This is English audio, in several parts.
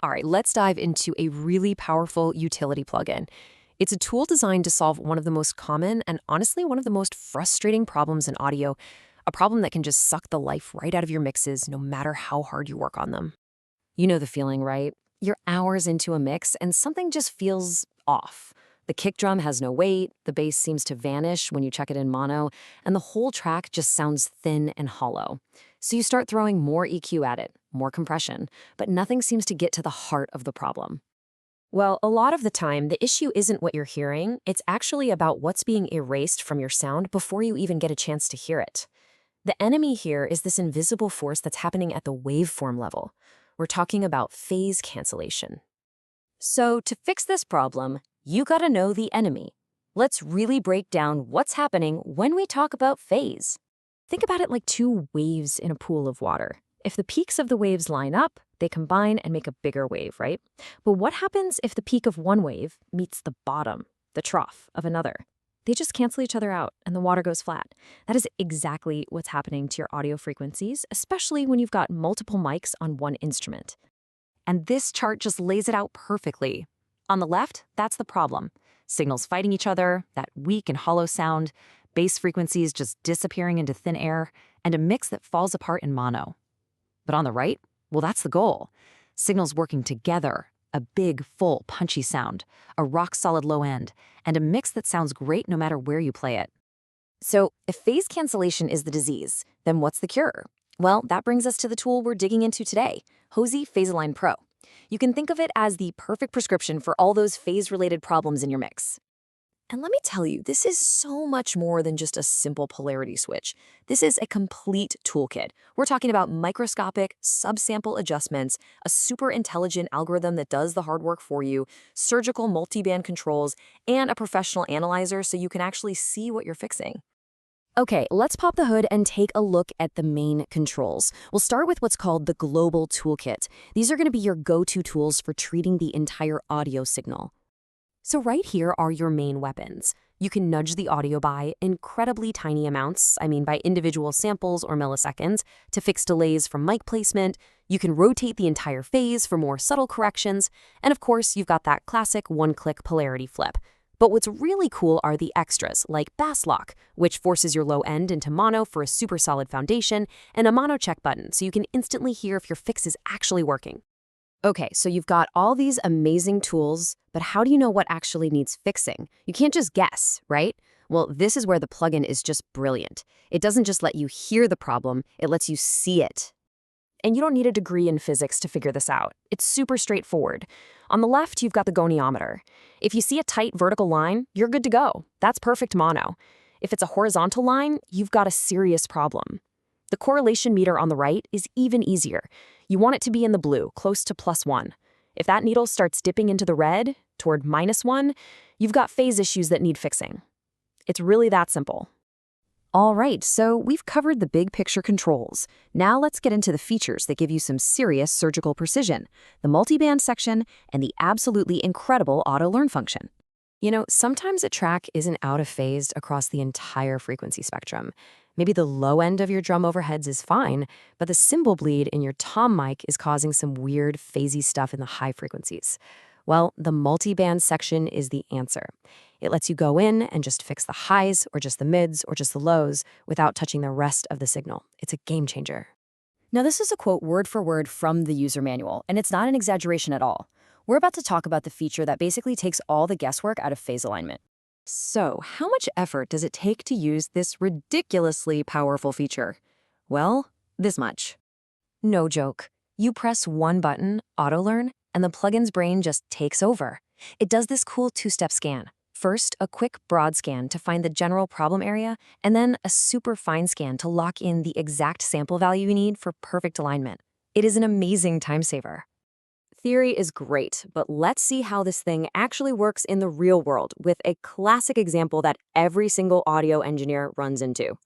All right, let's dive into a really powerful utility plugin. It's a tool designed to solve one of the most common and honestly one of the most frustrating problems in audio, a problem that can just suck the life right out of your mixes no matter how hard you work on them. You know the feeling, right? You're hours into a mix and something just feels off. The kick drum has no weight, the bass seems to vanish when you check it in mono, and the whole track just sounds thin and hollow. So you start throwing more EQ at it, more compression, but nothing seems to get to the heart of the problem. Well, a lot of the time, the issue isn't what you're hearing, it's actually about what's being erased from your sound before you even get a chance to hear it. The enemy here is this invisible force that's happening at the waveform level. We're talking about phase cancellation. So to fix this problem, you gotta know the enemy. Let's really break down what's happening when we talk about phase. Think about it like two waves in a pool of water. If the peaks of the waves line up, they combine and make a bigger wave, right? But what happens if the peak of one wave meets the bottom, the trough of another? They just cancel each other out and the water goes flat. That is exactly what's happening to your audio frequencies, especially when you've got multiple mics on one instrument. And this chart just lays it out perfectly. On the left, that's the problem. Signals fighting each other, that weak and hollow sound, bass frequencies just disappearing into thin air, and a mix that falls apart in mono. But on the right, well, that's the goal. Signals working together, a big, full, punchy sound, a rock-solid low end, and a mix that sounds great no matter where you play it. So if phase cancellation is the disease, then what's the cure? Well, that brings us to the tool we're digging into today, Hosi PhaseAlign Pro. You can think of it as the perfect prescription for all those phase-related problems in your mix. And let me tell you, this is so much more than just a simple polarity switch. This is a complete toolkit. We're talking about microscopic, subsample adjustments, a super intelligent algorithm that does the hard work for you, surgical multiband controls, and a professional analyzer so you can actually see what you're fixing. Okay, let's pop the hood and take a look at the main controls. We'll start with what's called the Global Toolkit. These are going to be your go-to tools for treating the entire audio signal. So right here are your main weapons. You can nudge the audio by incredibly tiny amounts, by individual samples or milliseconds, to fix delays from mic placement. You can rotate the entire phase for more subtle corrections. And of course, you've got that classic one-click polarity flip. But what's really cool are the extras, like bass lock, which forces your low end into mono for a super solid foundation, and a mono check button, so you can instantly hear if your fix is actually working. Okay, so you've got all these amazing tools, but how do you know what actually needs fixing? You can't just guess, right? Well, this is where the plugin is just brilliant. It doesn't just let you hear the problem, it lets you see it. And you don't need a degree in physics to figure this out. It's super straightforward. On the left, you've got the goniometer. If you see a tight vertical line, you're good to go. That's perfect mono. If it's a horizontal line, you've got a serious problem. The correlation meter on the right is even easier. You want it to be in the blue, close to +1. If that needle starts dipping into the red, toward -1, you've got phase issues that need fixing. It's really that simple. All right, so we've covered the big picture controls. Now let's get into the features that give you some serious surgical precision, the multiband section, and the absolutely incredible auto-learn function. You know, sometimes a track isn't out of phase across the entire frequency spectrum. Maybe the low end of your drum overheads is fine, but the cymbal bleed in your tom mic is causing some weird, phasey stuff in the high frequencies. Well, the multiband section is the answer. It lets you go in and just fix the highs, or just the mids, or just the lows without touching the rest of the signal. It's a game changer. Now, this is a quote word for word from the user manual, and it's not an exaggeration at all. We're about to talk about the feature that basically takes all the guesswork out of phase alignment. So, how much effort does it take to use this ridiculously powerful feature? Well, this much. No joke. You press one button, Auto Learn, and the plugin's brain just takes over. It does this cool two-step scan. First, a quick broad scan to find the general problem area, and then a super fine scan to lock in the exact sample value you need for perfect alignment. It is an amazing time saver. Theory is great, but let's see how this thing actually works in the real world with a classic example that every single audio engineer runs into.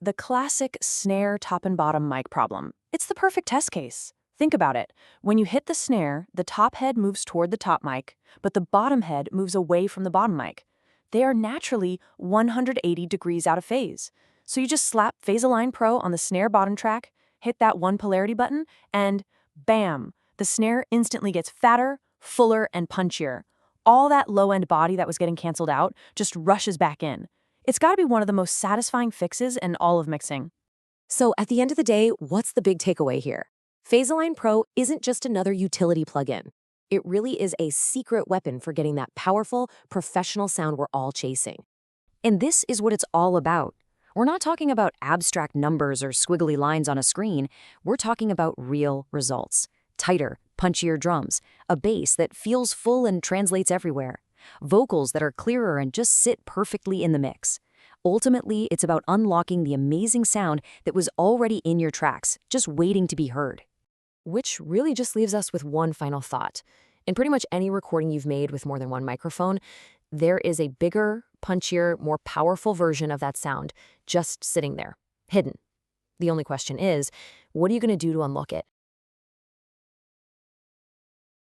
The classic snare top and bottom mic problem. It's the perfect test case. Think about it. When you hit the snare, the top head moves toward the top mic, but the bottom head moves away from the bottom mic. They are naturally 180 degrees out of phase. So you just slap PhaseAlign Pro on the snare bottom track, hit that one polarity button, and bam! the snare instantly gets fatter, fuller, and punchier. All that low-end body that was getting canceled out just rushes back in. It's got to be one of the most satisfying fixes in all of mixing. So at the end of the day, what's the big takeaway here? PhaseAlign Pro isn't just another utility plugin. It really is a secret weapon for getting that powerful, professional sound we're all chasing. And this is what it's all about. We're not talking about abstract numbers or squiggly lines on a screen. We're talking about real results. Tighter, punchier drums, a bass that feels full and translates everywhere, vocals that are clearer and just sit perfectly in the mix. Ultimately, it's about unlocking the amazing sound that was already in your tracks, just waiting to be heard. Which really just leaves us with one final thought. In pretty much any recording you've made with more than one microphone, there is a bigger, punchier, more powerful version of that sound just sitting there, hidden. The only question is, what are you going to do to unlock it?